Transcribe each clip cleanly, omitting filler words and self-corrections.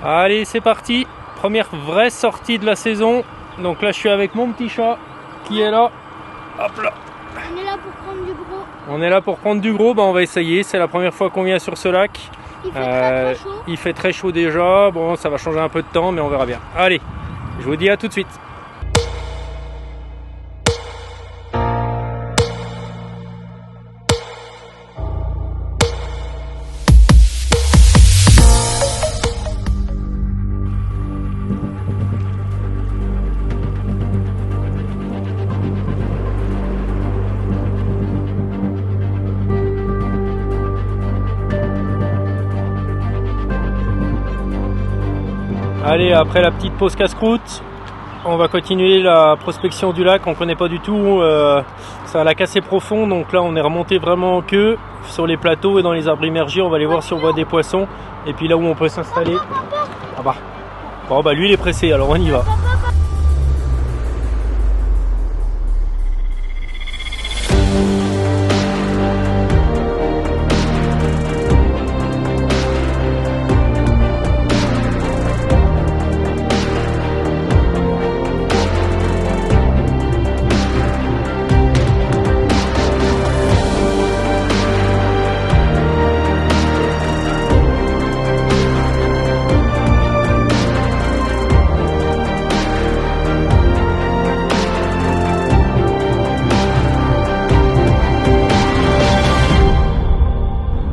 Allez, c'est parti. Première vraie sortie de la saison. Donc là, je suis avec mon petit chat qui est là. Hop là. On est là pour prendre du gros. On est là pour prendre du gros. On va essayer. C'est la première fois qu'on vient sur ce lac. Il fait très chaud. Il fait très chaud déjà. Bon, ça va changer un peu de temps, mais on verra bien. Allez, je vous dis à tout de suite. Allez, après la petite pause casse-croûte, on va continuer la prospection du lac. On ne connaît pas du tout, c'est un lac assez profond, donc là on est remonté vraiment que sur les plateaux et dans les arbres immergés. On va aller voir si on voit des poissons, et puis là où on peut s'installer. Ah bah, bon bah lui il est pressé, alors on y va.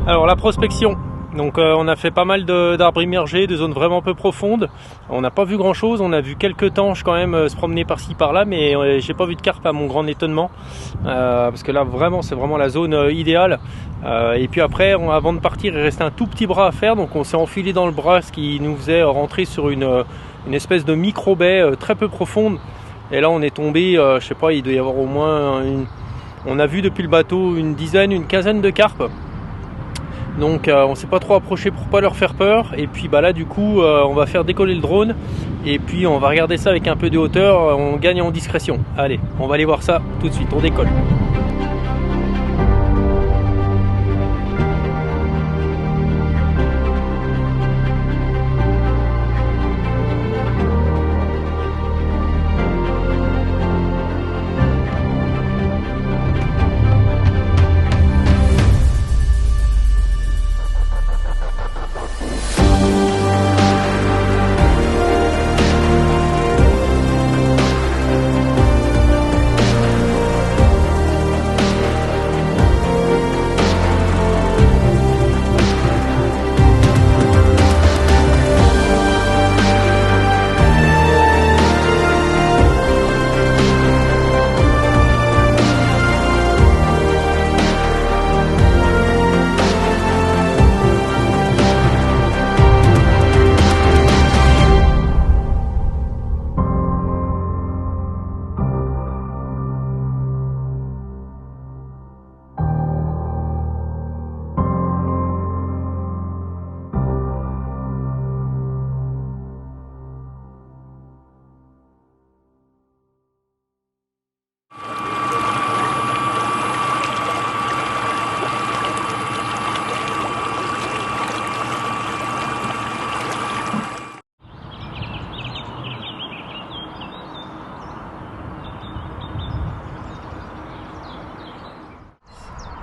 Alors la prospection, donc on a fait pas mal d'arbres immergés, de zones vraiment peu profondes. On n'a pas vu grand chose, on a vu quelques tanches quand même se promener par-ci par-là, mais j'ai pas vu de carpe à mon grand étonnement, parce que là vraiment c'est vraiment la zone idéale. Et puis après, avant de partir, il restait un tout petit bras à faire, donc on s'est enfilé dans le bras, ce qui nous faisait rentrer sur une espèce de micro-baie très peu profonde. Et là on est tombé, je sais pas, il doit y avoir au moins on a vu depuis le bateau une quinzaine de carpes. Donc on s'est pas trop approché pour pas leur faire peur. Et puis bah là du coup on va faire décoller le drone. Et puis on va regarder ça avec un peu de hauteur. On gagne en discrétion. Allez, on va aller voir ça tout de suite. On décolle.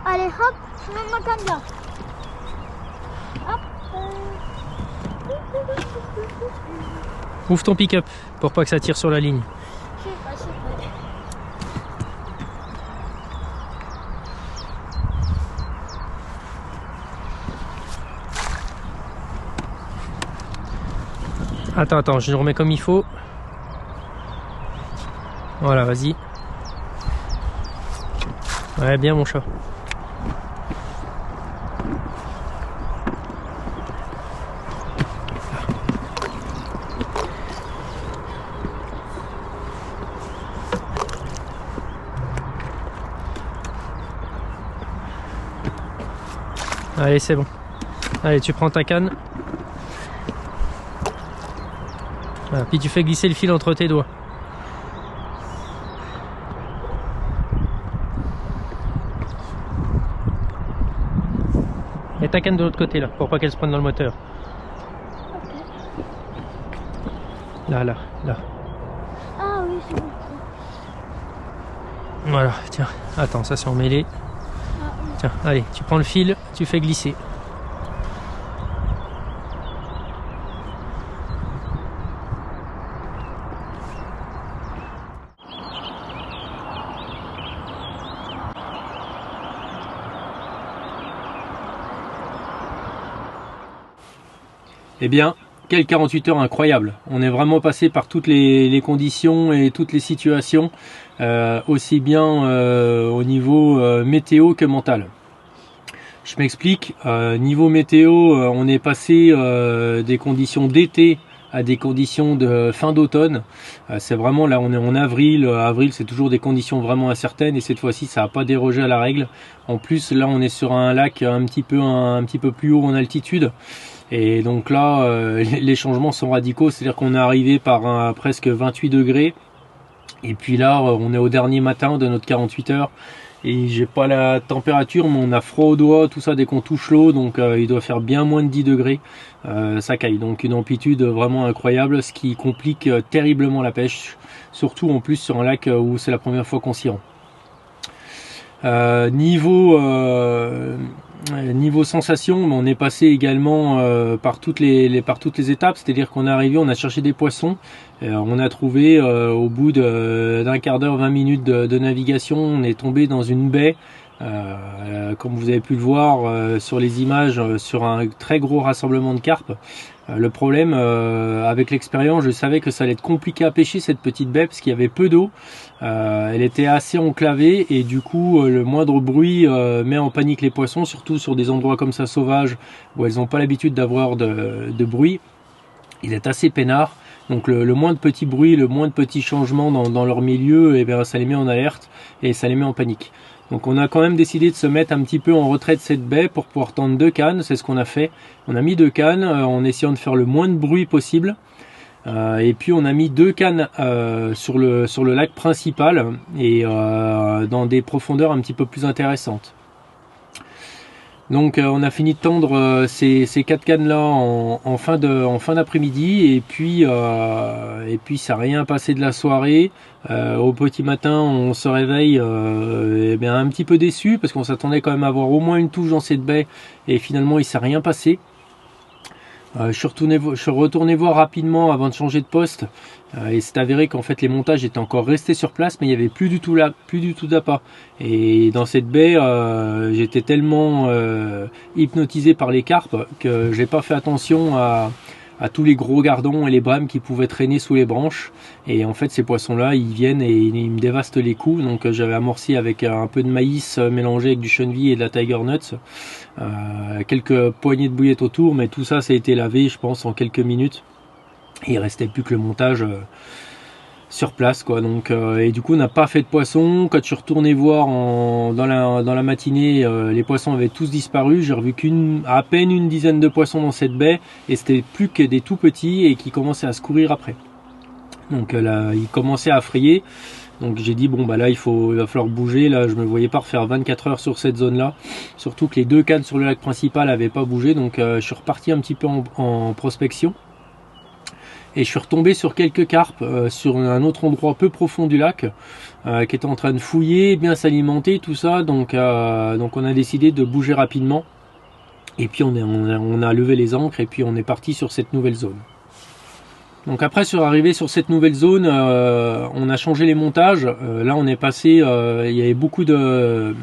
Allez hop, je me macan bien. Hop. Ouvre ton pick-up pour pas que ça tire sur la ligne. Je sais pas. Attends, je le remets comme il faut. Voilà, vas-y. Ouais, bien mon chat. Allez, c'est bon. Allez, tu prends ta canne. Voilà, puis tu fais glisser le fil entre tes doigts. Et ta canne de l'autre côté là, pour pas qu'elle se prenne dans le moteur. Là, là, là. Ah oui, c'est bon. Voilà, tiens, attends, ça c'est emmêlé. Ah, oui. Tiens, allez, tu prends le fil, tu fais glisser. Eh bien, quel 48 heures incroyable. On est vraiment passé par toutes les conditions et toutes les situations, aussi bien au niveau météo que mental. Je m'explique, niveau météo, on est passé des conditions d'été à des conditions de fin d'automne. C'est vraiment, là on est en avril. Avril, c'est toujours des conditions vraiment incertaines et cette fois-ci ça n'a pas dérogé à la règle. En plus là on est sur un lac un petit peu plus haut en altitude. Et donc là, les changements sont radicaux, c'est-à-dire qu'on est arrivé par presque 28 degrés. Et puis là, on est au dernier matin de notre 48 heures. Et j'ai pas la température, mais on a froid aux doigts, tout ça dès qu'on touche l'eau. Donc il doit faire bien moins de 10 degrés. Ça caille. Donc une amplitude vraiment incroyable, ce qui complique terriblement la pêche. Surtout en plus sur un lac où c'est la première fois qu'on s'y rend. Niveau sensation, on est passé également par toutes les étapes, c'est-à-dire qu'on est arrivé, on a cherché des poissons, on a trouvé au bout d'un quart d'heure, 20 minutes de navigation, on est tombé dans une baie, comme vous avez pu le voir sur les images, sur un très gros rassemblement de carpes. Le problème, avec l'expérience, je savais que ça allait être compliqué à pêcher cette petite baie parce qu'il y avait peu d'eau. Elle était assez enclavée et du coup le moindre bruit met en panique les poissons, surtout sur des endroits comme ça sauvages où elles n'ont pas l'habitude d'avoir de bruit. Il est assez peinard, donc le moindre petit bruit, le moindre petit changement dans leur milieu, et bien, ça les met en alerte et ça les met en panique. Donc on a quand même décidé de se mettre un petit peu en retrait de cette baie pour pouvoir tendre 2 cannes, c'est ce qu'on a fait. On a mis 2 cannes en essayant de faire le moins de bruit possible. Et puis on a mis 2 cannes sur le lac principal et dans des profondeurs un petit peu plus intéressantes. Donc on a fini de tendre ces 4 cannes là en fin d'après-midi et puis ça n'a rien passé de la soirée. Au petit matin on se réveille un petit peu déçu parce qu'on s'attendait quand même à avoir au moins une touche dans cette baie et finalement il s'est rien passé. Je suis retourné voir rapidement avant de changer de poste et c'est avéré qu'en fait les montages étaient encore restés sur place mais il n'y avait plus du tout d'appât. Et dans cette baie j'étais tellement hypnotisé par les carpes que j'ai pas fait attention à tous les gros gardons et les brames qui pouvaient traîner sous les branches. Et en fait ces poissons là ils viennent et ils me dévastent les coups. Donc j'avais amorcé avec un peu de maïs mélangé avec du chenille et de la tiger nuts, quelques poignées de bouillettes autour, mais tout ça a été lavé je pense en quelques minutes et il restait plus que le montage sur place quoi. Donc et du coup on n'a pas fait de poissons. Quand je suis retourné voir dans la matinée, les poissons avaient tous disparu. J'ai revu à peine une dizaine de poissons dans cette baie et c'était plus que des tout petits et qui commençaient à se courir après. Donc là ils commençaient à frayer. Donc j'ai dit bon bah là il va falloir bouger. Là je me voyais pas refaire 24 heures sur cette zone là, surtout que les 2 cannes sur le lac principal n'avaient pas bougé. Donc je suis reparti un petit peu en prospection. Et je suis retombé sur quelques carpes sur un autre endroit peu profond du lac qui était en train de fouiller, bien s'alimenter, tout ça. Donc on a décidé de bouger rapidement. Et puis on a levé les ancres et puis on est parti sur cette nouvelle zone. Donc après sur arrivé sur cette nouvelle zone, on a changé les montages. Là on est passé, il y avait beaucoup de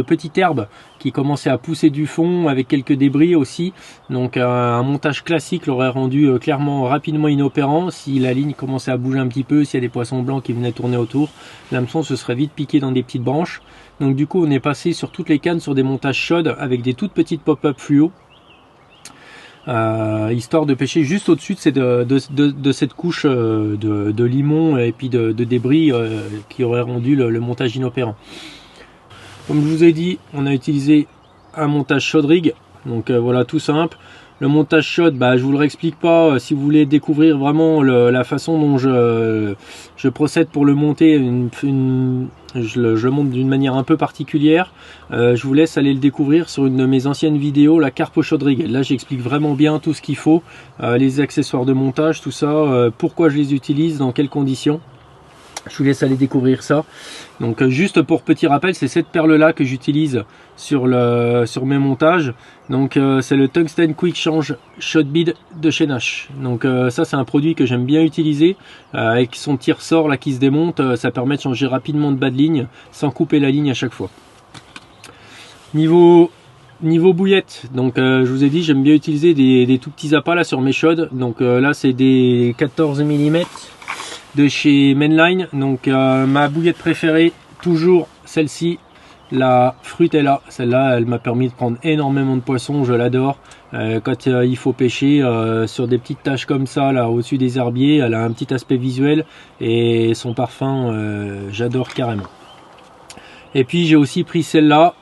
petites herbes qui commençaient à pousser du fond avec quelques débris aussi. Donc un montage classique l'aurait rendu clairement rapidement inopérant. Si la ligne commençait à bouger un petit peu, s'il y a des poissons blancs qui venaient tourner autour, l'hameçon se serait vite piqué dans des petites branches. Donc du coup on est passé sur toutes les cannes sur des montages chaudes avec des toutes petites pop-up fluo. Histoire de pêcher juste au-dessus de cette couche de limon et puis de débris qui aurait rendu le montage inopérant. Comme je vous ai dit, on a utilisé un montage chaud rig, donc voilà tout simple. Le montage shot, bah, je vous le réexplique pas. Si vous voulez découvrir vraiment la façon dont je procède pour le monter, je le monte d'une manière un peu particulière. Je vous laisse aller le découvrir sur une de mes anciennes vidéos, la carpe au shot rig. Là, j'explique vraiment bien tout ce qu'il faut, les accessoires de montage, tout ça, pourquoi je les utilise, dans quelles conditions. Je vous laisse aller découvrir ça. Donc juste pour petit rappel, c'est cette perle là que j'utilise sur mes montages. Donc c'est le Tungsten Quick Change Shot Bead de chez Nash. Donc ça c'est un produit que j'aime bien utiliser, avec son petit ressort là qui se démonte. Ça permet de changer rapidement de bas de ligne sans couper la ligne à chaque fois. Niveau bouillette, donc je vous ai dit, j'aime bien utiliser des tout petits appâts là sur mes shots. Donc là c'est des 14 mm de chez Mainline. Donc ma bouillette préférée, toujours celle-ci, la Frutella. Celle-là, elle m'a permis de prendre énormément de poissons, je l'adore. Quand il faut pêcher sur des petites taches comme ça, là au-dessus des herbiers, elle a un petit aspect visuel et son parfum, j'adore carrément. Et puis j'ai aussi pris celle-là,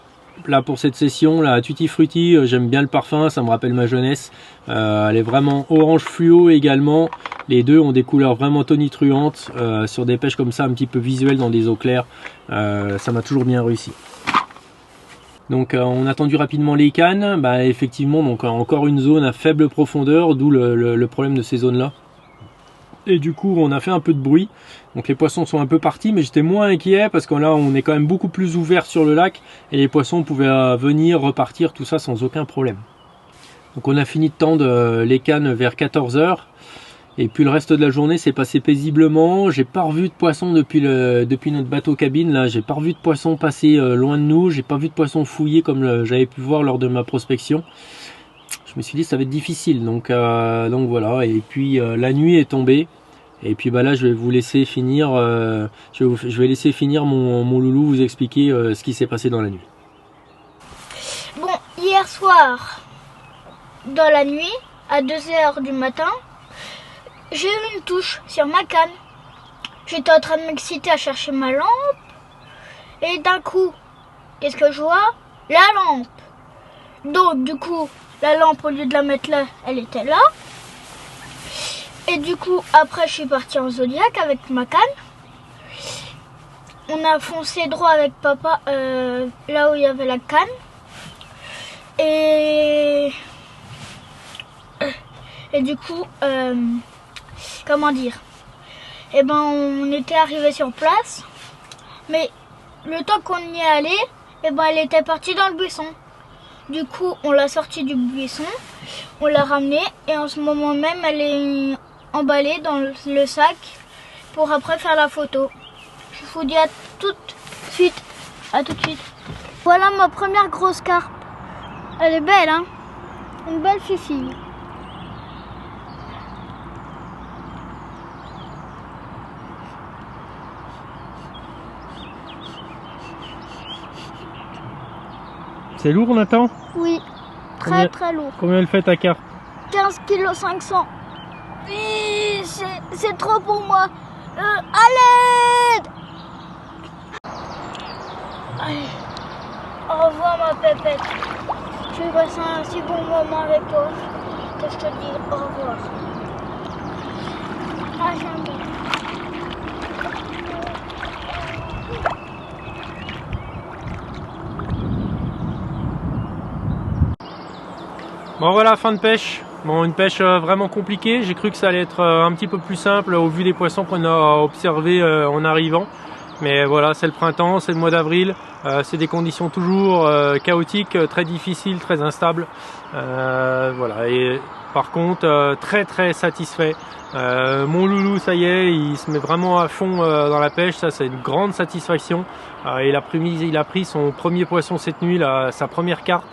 là pour cette session, la Tutti Frutti. J'aime bien le parfum, ça me rappelle ma jeunesse. Elle est vraiment orange fluo également. Les deux ont des couleurs vraiment tonitruantes sur des pêches comme ça, un petit peu visuelles dans des eaux claires. Ça m'a toujours bien réussi. Donc on a tendu rapidement les cannes. Bah, effectivement, donc encore une zone à faible profondeur, d'où le problème de ces zones là. Et du coup on a fait un peu de bruit, donc les poissons sont un peu partis, mais j'étais moins inquiet parce que là on est quand même beaucoup plus ouvert sur le lac et les poissons pouvaient venir, repartir, tout ça sans aucun problème. Donc on a fini de tendre les cannes vers 14 h et puis le reste de la journée s'est passé paisiblement. J'ai pas revu de poissons depuis notre bateau cabine, là j'ai pas revu de poissons passer loin de nous, j'ai pas vu de poissons fouiller comme j'avais pu voir lors de ma prospection. Je me suis dit ça va être difficile, donc voilà. Et puis la nuit est tombée et puis bah là je vais vous laisser finir, je vais laisser finir mon loulou vous expliquer ce qui s'est passé dans la nuit. Bon, hier soir, dans la nuit, à 2 h du matin, j'ai eu une touche sur ma canne. J'étais en train de m'exciter à chercher ma lampe et d'un coup, qu'est-ce que je vois? La lampe. Donc du coup, la lampe, au lieu de la mettre là, elle était là. Et du coup, après, je suis partie en Zodiac avec ma canne. On a foncé droit avec papa là où il y avait la canne. Et du coup, comment dire? Eh ben, on était arrivé sur place. Mais le temps qu'on y est allé, eh ben, elle était partie dans le buisson. Du coup, on l'a sortie du buisson, on l'a ramenée et en ce moment même, elle est emballée dans le sac pour après faire la photo. Je vous dis à tout de suite. À tout de suite. Voilà ma première grosse carpe. Elle est belle, hein? Une belle fifille. C'est lourd, Nathan? Oui, très lourd. Combien elle fait ta carpe? 15 kg 500. C'est trop pour moi. À l'aide! Allez. Au revoir ma pépette. J'ai passé un si bon moment avec toi que je te dis au revoir. À jamais. Bon voilà, fin de pêche. Bon, une pêche vraiment compliquée. J'ai cru que ça allait être un petit peu plus simple au vu des poissons qu'on a observés en arrivant. Mais voilà, c'est le printemps, c'est le mois d'avril. C'est des conditions toujours chaotiques, très difficiles, très instables. Voilà. Et par contre, très satisfait. Mon loulou, ça y est, il se met vraiment à fond dans la pêche. Ça, c'est une grande satisfaction. Il a pris son premier poisson cette nuit, là, sa première carpe.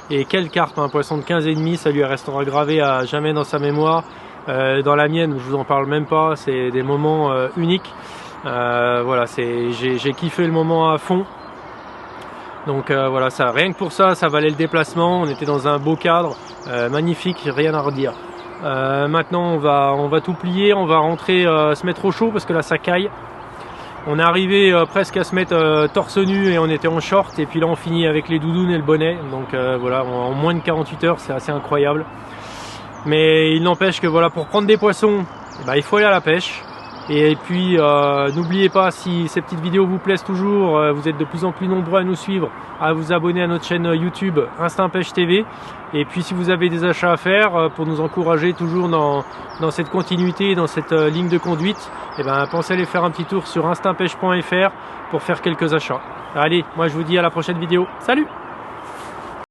Et quelle carpe, un poisson de 15,5, ça lui restera gravé à jamais dans sa mémoire. Dans la mienne, je vous en parle même pas, c'est des moments uniques. Voilà, j'ai kiffé le moment à fond. Donc voilà, ça, rien que pour ça, ça valait le déplacement. On était dans un beau cadre, magnifique, rien à redire. Maintenant, on va tout plier, on va rentrer, se mettre au chaud parce que là, ça caille. On est arrivé presque à se mettre torse nu et on était en short, et puis là on finit avec les doudounes et le bonnet. Donc voilà, en moins de 48 heures, c'est assez incroyable. Mais il n'empêche que voilà, pour prendre des poissons, il faut aller à la pêche. Et puis n'oubliez pas, si ces petites vidéos vous plaisent toujours, vous êtes de plus en plus nombreux à nous suivre, à vous abonner à notre chaîne YouTube Instinct Pêche TV. Et puis si vous avez des achats à faire pour nous encourager toujours dans cette continuité, dans cette ligne de conduite, pensez à aller faire un petit tour sur instinct-pêche.fr pour faire quelques achats. Allez, moi je vous dis à la prochaine vidéo. Salut!